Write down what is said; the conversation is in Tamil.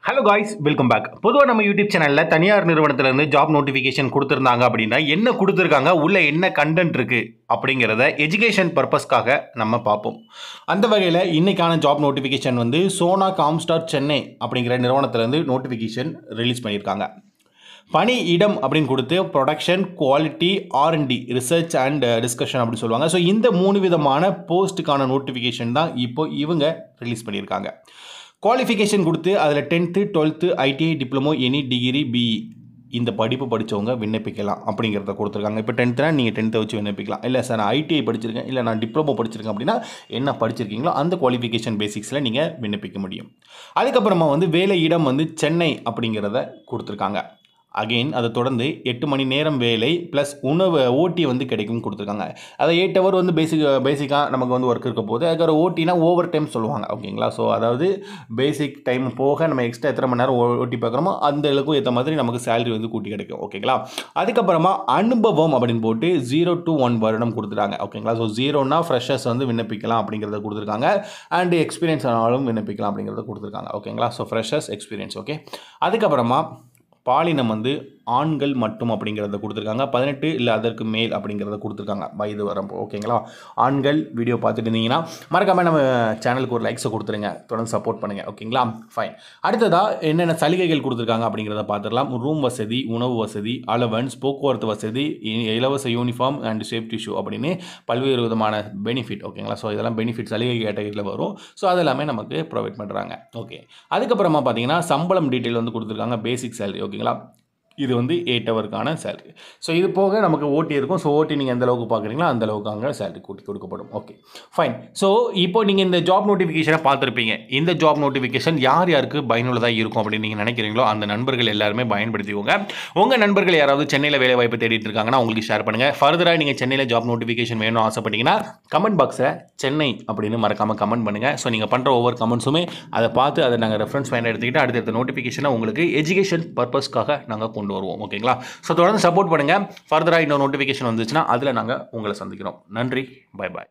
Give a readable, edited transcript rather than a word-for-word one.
Hello guys, welcome back. பொதுவாக நம்ம யூடியூப் சேனலில் தனியார் நிறுவனத்திலேருந்து ஜாப் நோட்டிஃபிகேஷன் கொடுத்துருந்தாங்க அப்படின்னா என்ன கொடுத்துருக்காங்க, உள்ள என்ன கண்டென்ட் இருக்குது அப்படிங்கிறத எஜுகேஷன் பர்பஸ்க்காக நம்ம பார்ப்போம். அந்த வகையில் இன்றைக்கான ஜாப் நோட்டிஃபிகேஷன் வந்து சோனா காம்ஸ்டார் சென்னை அப்படிங்கிற நிறுவனத்திலேருந்து நோட்டிஃபிகேஷன் ரிலீஸ் பண்ணியிருக்காங்க. பணி இடம் அப்படின்னு கொடுத்து production, quality, R&D, research and discussion அப்படின்னு சொல்லுவாங்க. ஸோ இந்த 3 விதமான போஸ்ட்டுக்கான நோட்டிஃபிகேஷன் தான் இப்போ இவங்க ரிலீஸ் பண்ணியிருக்காங்க. குவாலிஃபிகேஷன் கொடுத்து அதில் 10th, 12th, ITI, diploma, any degree, BE இந்த படிப்பு படித்தவங்க விண்ணப்பிக்கலாம் அப்படிங்கிறத கொடுத்துருக்காங்க. இப்போ 10th நீங்கள் 10th வச்சு விண்ணப்பிக்கலாம். இல்லை சார் நான் ITI படிச்சிருக்கேன், இல்லை நான் டிப்ளமோ படிச்சிருக்கேன் அப்படின்னா என்ன படிச்சிருக்கீங்களோ அந்த குவாலிஃபிகேஷன் பேசிக்ஸில் நீங்கள் விண்ணப்பிக்க முடியும். அதுக்கப்புறமா வந்து வேலை இடம் வந்து சென்னை அப்படிங்கிறத கொடுத்துருக்காங்க. அகெயின் அதை தொடர்ந்து 8 மணி நேரம் வேலை ப்ளஸ் உணவு ஓட்டி வந்து கிடைக்கும் கொடுத்துருக்காங்க. அதை 8 ஹவர் வந்து பேசிக்காக நமக்கு வந்து ஒர்க் இருக்க போது அதுக்கு ஓட்டினா ஓவர் டைம் சொல்லுவாங்க. ஓகேங்களா? ஸோ அதாவது பேசிக் டைம் போக நம்ம எக்ஸ்ட்ரா எத்தனை மணி நேரம் ஓட்டி பார்க்குறோமோ அந்த அளவுக்கு ஏற்ற மாதிரி நமக்கு சேலரி வந்து கூட்டி கிடைக்கும். ஓகேங்களா? அதுக்கப்புறமா அனுபவம் அப்படின்னு போட்டு 0 to 1 வருடம் கொடுத்துட்டாங்க. ஓகேங்களா? ஸோ 0னா ஃப்ரெஷர்ஸ் வந்து விண்ணப்பிக்கலாம் அப்படிங்கிறத கொடுத்துருக்காங்க. அண்ட் எக்ஸ்பீரியன்ஸ் ஆனாலும் விண்ணப்பிக்கலாம் அப்படிங்கிறத கொடுத்துருக்காங்க. ஓகேங்களா? So freshers, experience. ஓகே. அதுக்கப்புறமா பாலினம் வந்து ஆண்கள் மட்டும் அப்படிங்கிறத கொடுத்துருக்காங்க. 18 இல்லை அதற்கு மேல் அப்படிங்கிறத கொடுத்துருக்காங்க வயது வரம்பு. ஓகேங்களா? ஆண்கள் வீடியோ பார்த்துட்டு இருந்தீங்கன்னா மறக்காமல் நம்ம சேனலுக்கு ஒரு லைக்ஸை கொடுத்துருங்க, தொடர்ந்து சப்போர்ட் பண்ணுங்கள். ஓகேங்களா? ஃபைன். அடுத்ததாக என்னென்ன சலுகைகள் கொடுத்துருக்காங்க அப்படிங்கிறத பார்த்துடலாம். ரூம் வசதி, உணவு வசதி, அலவன்ஸ், போக்குவரத்து வசதி, இலவச யூனிஃபார்ம் அண்ட் சேஃப்டி ஷூ அப்படின்னு பல்வேறு விதமான பெனிஃபிட். ஓகேங்களா? ஸோ இதெல்லாம் பெனிஃபிட் சலுகை கேட்டகரியில் வரும். ஸோ அதெல்லாமே நமக்கு ப்ரொவைட் பண்ணுறாங்க. ஓகே. அதுக்கப்புறமா பார்த்தீங்கன்னா சம்பளம் டீட்டெயில் வந்து கொடுத்துருக்காங்க. பேசிக் சேலரி. ஓகேங்களா? இது வந்து 8 ஹவருக்கான சேலரி. ஸோ இது போக நமக்கு ஓட்டி இருக்கும். ஸோ ஓட்டி நீங்கள் எந்த அளவுக்கு பார்க்குறீங்களோ அந்த அளவுக்கு அங்கே சேலரி கூட்டி கொடுக்கப்படும். Okay, fine. ஸோ இப்போ நீங்கள் இந்த ஜாப் நோட்டிஃபிகேஷனை பார்த்துருப்பீங்க. இந்த ஜாப் நோட்டிஃபிகேஷன் யார் யாருக்கு பயனுள்ளதாக இருக்கும் அப்படின்னு நீங்கள் நினைக்கிறீங்களோ அந்த நண்பர்கள் எல்லாருமே பயன்படுத்திக்கோங்க. உங்கள் நண்பர்கள் யாராவது சென்னையில் வேலை வாய்ப்பு தேடிட்டு இருக்காங்கன்னா உங்களுக்கு ஷேர் பண்ணுங்கள். ஃபர்தராக நீங்கள் சென்னையில் ஜாப் நோட்டிஃபிகேஷன் வேணும்னு ஆசைப்பட்டீங்கன்னா கமெண்ட் பாக்ஸில் சென்னை அப்படின்னு மறக்காமல் கமெண்ட் பண்ணுங்கள். ஸோ நீங்கள் பண்ணுற ஒவ்வொரு கமெண்ட்ஸுமே அதை பார்த்து அதை நாங்கள் ரெஃபரன்ஸ் பாயிண்ட் எடுத்துக்கிட்டு அடுத்த நோட்டிஃபிகேஷனை உங்களுக்கு எஜுகேஷன் பர்பஸ்க்காக நாங்கள் கொண்டு வருவோம். ஓகேங்களா? ஸோ தொடர்ந்து சப்போர்ட் பண்ணுங்கள். ஃபர்தராக இன்னொரு நோட்டிஃபிகேஷன் வந்துச்சுன்னா அதில் நாங்கள் உங்களை சந்திக்கிறோம். நன்றி. Bye bye.